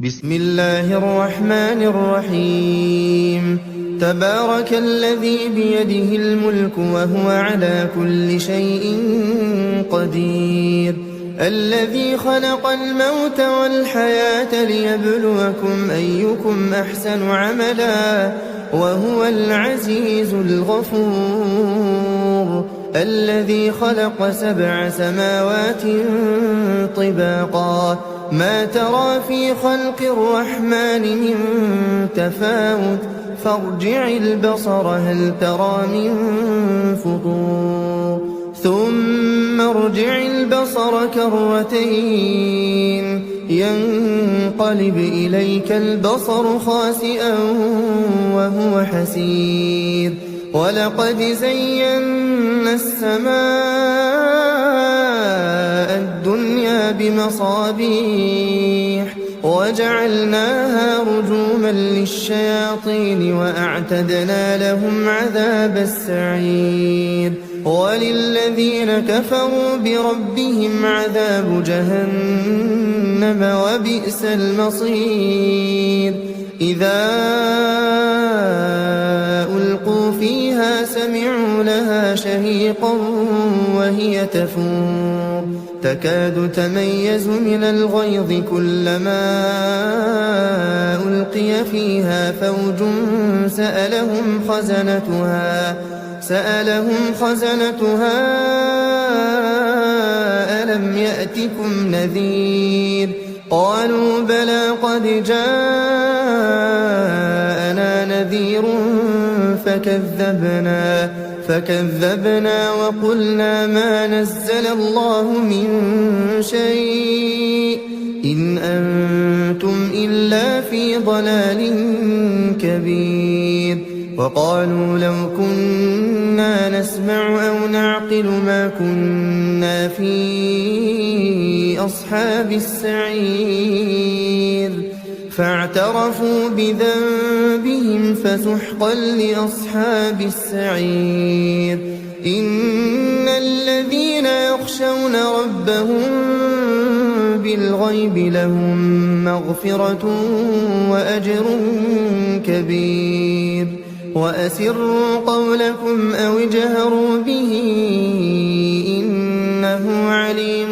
بسم الله الرحمن الرحيم. تبارك الذي بيده الملك وهو على كل شيء قدير، الذي خلق الموت والحياة ليبلوكم أيكم أحسن عملا وهو العزيز الغفور، الذي خلق 7 سماوات طباقا ما ترى في خلق الرحمن من تفاوت فارجع البصر هل ترى من فطور ثم ارجع البصر كرتين ينقلب إليك البصر خاسئا وهو حسير، ولقد زينا السماء الدنيا بمصابيح وجعلناها رجوما للشياطين وأعتدنا لهم عذاب السعير، وللذين كفروا بربهم عذاب جهنم وبئس المصير. إذا ألقوا فيها سمعوا لها شهيقا وهي تفور تكاد تميز من الغيظ كلما ألقي فيها فوج سألهم خزنتها ألم يأتكم نذير؟ قالوا بلى قد جاءنا نذير فكذبنا وقلنا ما نزل الله من شيء إن أنتم إلا في ضلال كبير. وقالوا لو كنا نسمع أو نعقل ما كنا في أصحاب السعير، فاعترفوا بذنبهم فسحقا لأصحاب السعير. إن الذين يخشون ربهم بالغيب لهم مغفرة وأجر كبير. وأسروا قولكم أو اجهروا به إنه عليم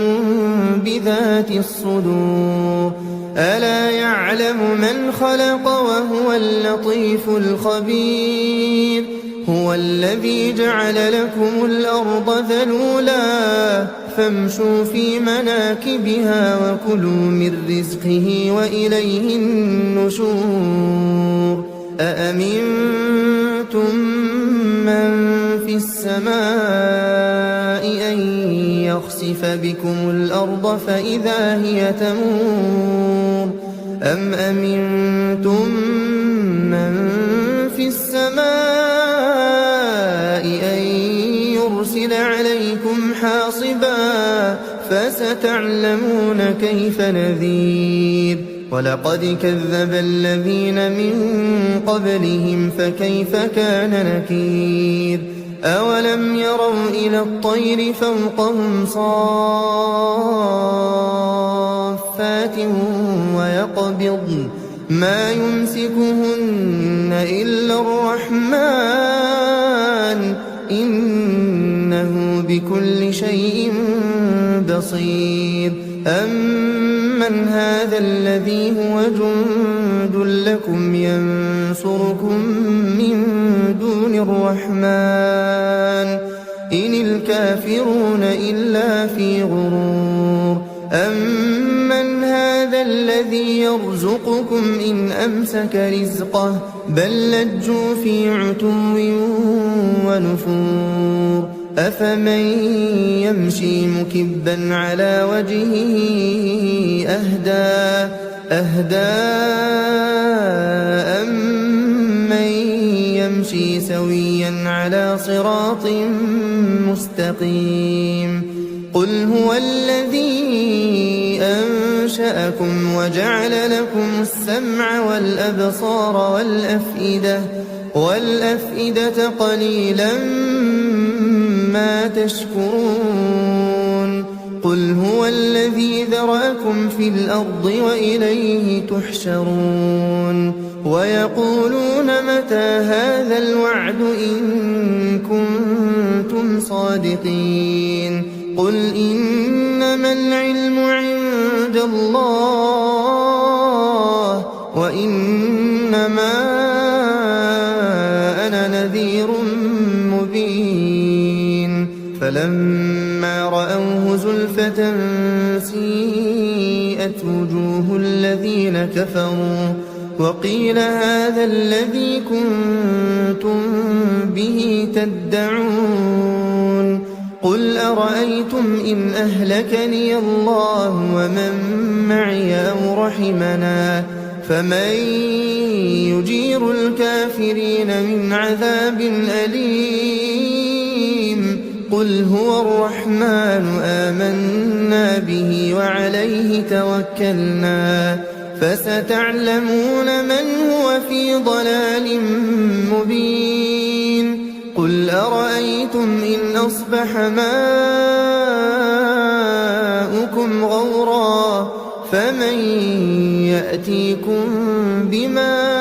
بذات الصدور. ألا يعلم من خلق وهو اللطيف الخبير. هو الذي جعل لكم الأرض ذلولا فامشوا في مناكبها وكلوا من رزقه وإليه النشور. أأمنتم من في السماء أن يخسف بكم الأرض فإذا هي تمور أم أمنتم من في السماء أن يرسل عليكم حاصبا فستعلمون كيف نذير. ولقد كذب الذين من قبلهم فكيف كان نكير. أولم يروا إلى الطير فوقهم صافات ويقبضن ما يمسكهن إلا الرحمن إنه بكل شيء بصير. أمن هذا الذي هو جند لكم ينصركم من دون الرحمن إن الكافرون إلا في غرور. أمن هذا الذي يرزقكم إن أمسك رزقه بل لجوا في عتو ونفور. أفمن يمشي مكبا على وجهه أهدى أمن يمشي سويا على صراط مستقيم. قل هو الذي أنشأكم وجعل لكم السمع والأبصار والأفئدة قليلا ما تشكرون. قل هو الذي ذرأكم في الأرض وإليه تحشرون ويقولون متى هذا الوعد إن كنتم صادقين قل إنما العلم عند الله وإنما أنا نذير مبين فلما رأوه زلفة سيئت وجوه الذين كفروا وقيل هذا الذي كنتم به تدعون قل أرأيتم إن أهلكني الله ومن معي أو رحمنا فمن يجير الكافرين من عذاب أليم قل هو الرحمن آمنا به وعليه توكلنا فستعلمون من هو في ضلال مبين قل أرأيتم إن أصبح ماؤكم غورا فمن يأتيكم بماء